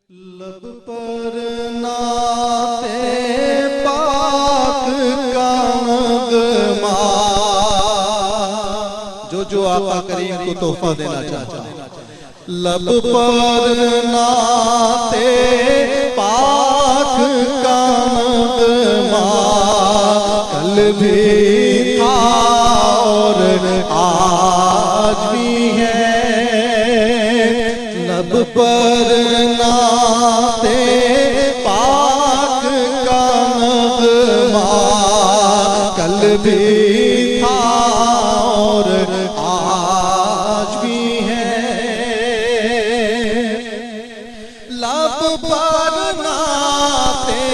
लब पर नाते पाक का नगमा, जो आका करीम को तोहफा देना चाहता है। लब पर नाते पाक का नगमा, कल भी था और आज भी है। लब पर नाते पाक का नगमा, कल भी था और आज भी है। लब पर नाते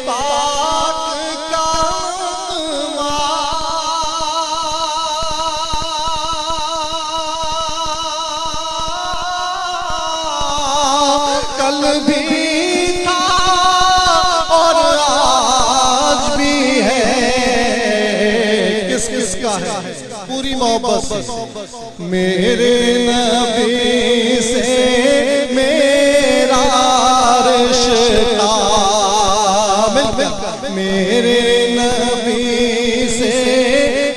पाक का नगमा, कल भी था और आज भी है। किस किस का है? पूरी मोहब्बत से। मेरे नबी से मेरा रिश्ता, मेरे नबी से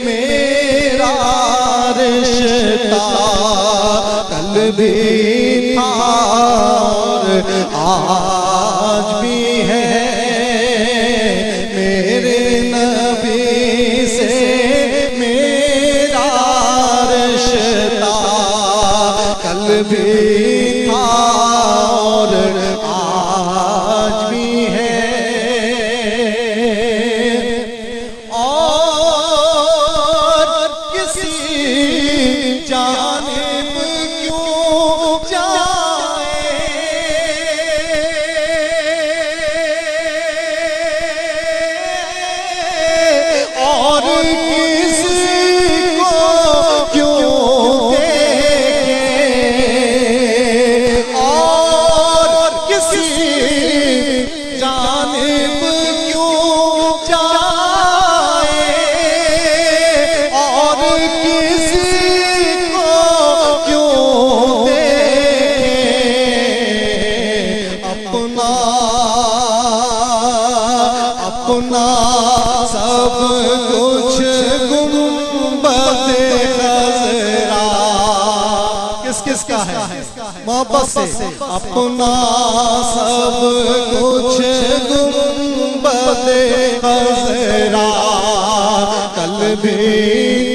मेरा रिश्ता, कल भी था आज भी है। मेरे नबी से मेरा रिश्ता, कल भी था और आज भी है। और किसी जानिब क्यों जाए, और किसी को क्यों देखे, और किसी जानिब क्यों जाए, और किसी को क्यों देखे। अपना अपना सब कुछ गुंबद खज़रा, किस किस का है? मोहब्बत से। अपना सब कुछ गुंबद खज़रा, कल भी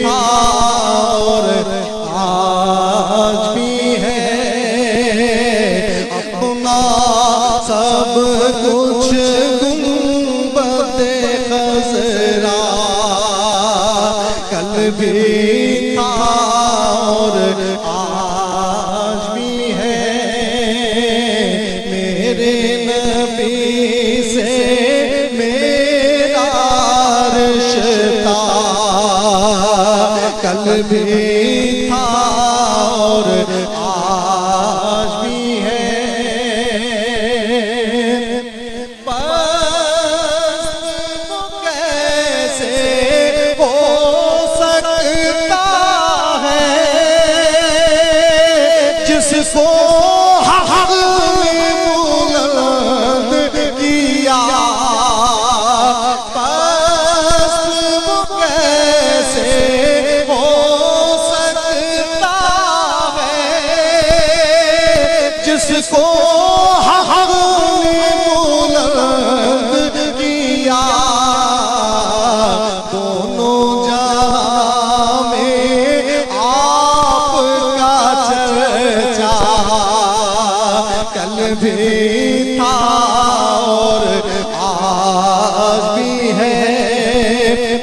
था और आज भी है। अपना सब कुछ गुंबद खज़रा, कल भी था और आज भी है। मेरे नबी से मेरा रिश्ता, कल भी था और आज भी है। कैसे हो सकता है जिसको हक ने बुलंद किया, बस वो कैसे हो सकता है जिसको हक ने बुलंद किया। दोनों जहां में आपका चर्चा, कल भी था और आज भी है।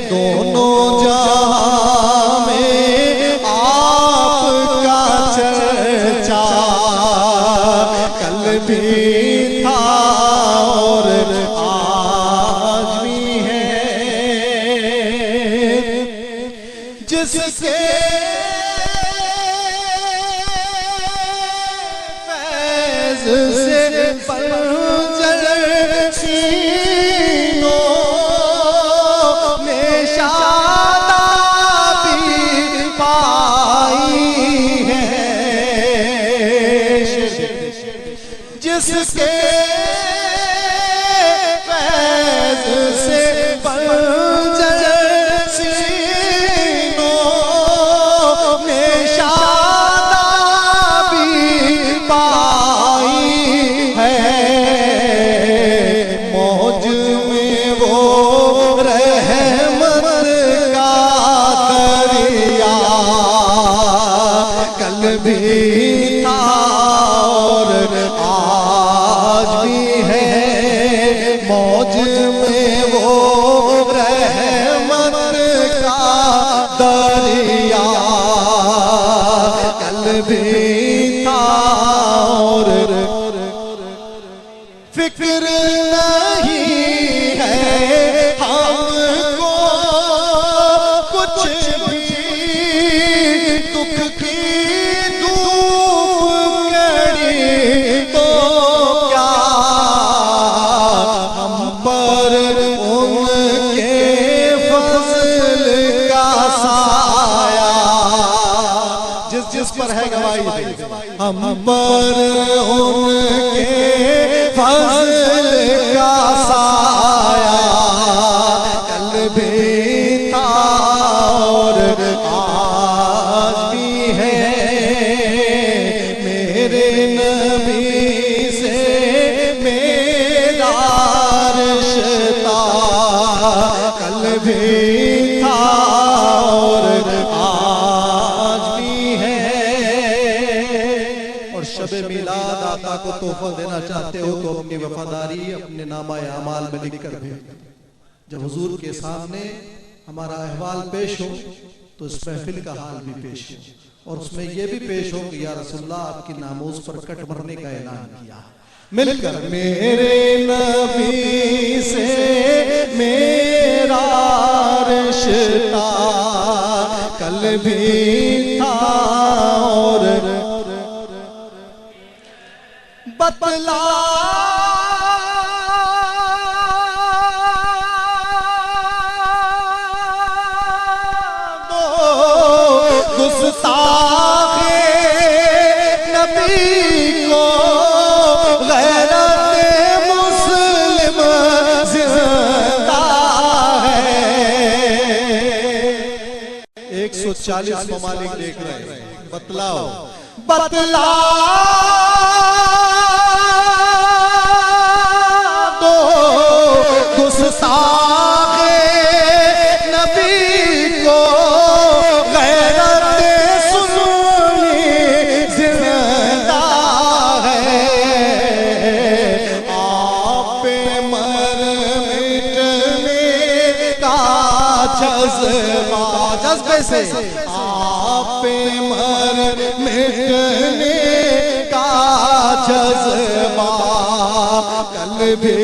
दोनों जहां में आपका चर्चा, कल भी था और आज भी है। जिसके फैज़ से पंजर सीनों में शादाबी पाई है। जिसके फैज़ से बंजर सीनों ने शादाबी पाई है, मौज में वो रहमत का दरिया कल भी था और आज भी है, मौज में वो रहमत का दरिया कल भी था और फिक्र नहीं है हमको कुछ भी, दुख की धूप कड़ी तो क्या हम पर उनके फज़ल का साया, जिस पर है गवाही हम पर उनके फज़ल का साया कल भी था और आज भी है, मेरे नबी से मेरा रिश्ता कल भी था और आज भी है। और शब मिलाद आका को तोहफा देना चाहते हो तो अपनी वफादारी अपने नामा अमाल में लिख कर भेज। जब हुजूर के सामने हमारा अहवाल पेश हो तो इस महफिल का हाल भी पेश हो और उसमें यह भी पेश हो कि या रसूलुल्लाह आपकी नामोज पर कट मरने का ऐलान किया। मिलकर मेरे नबी से मेरा रिश्ता कल भी था और बतला दो गुस्ताखे नबी को गैरत मुस्लिम जिंदा है। 140 ममालिक देख रहे हैं, बतलाओ बतला दो गुस्ताखे नबी को गैरत सुनी जिंदा है। आप पे मर मिटने का जज्बा, जज्बे से आप पे मर मिटने का जज्बा कल भी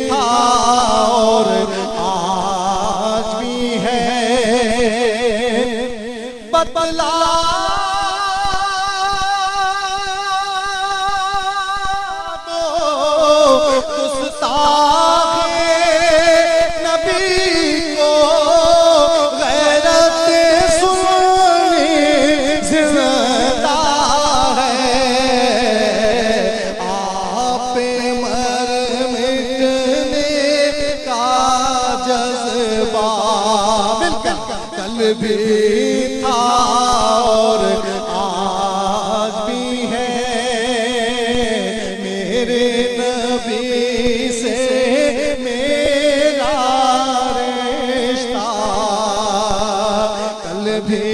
था और आज भी है। बतला दो गुस्ताखे नबी को गैरत सुनी जिंदा है। आप पे मर मिटने का जज्बा मिलकर कल भी था और आज भी है। मेरे नबी से मेरा रिश्ता कल भी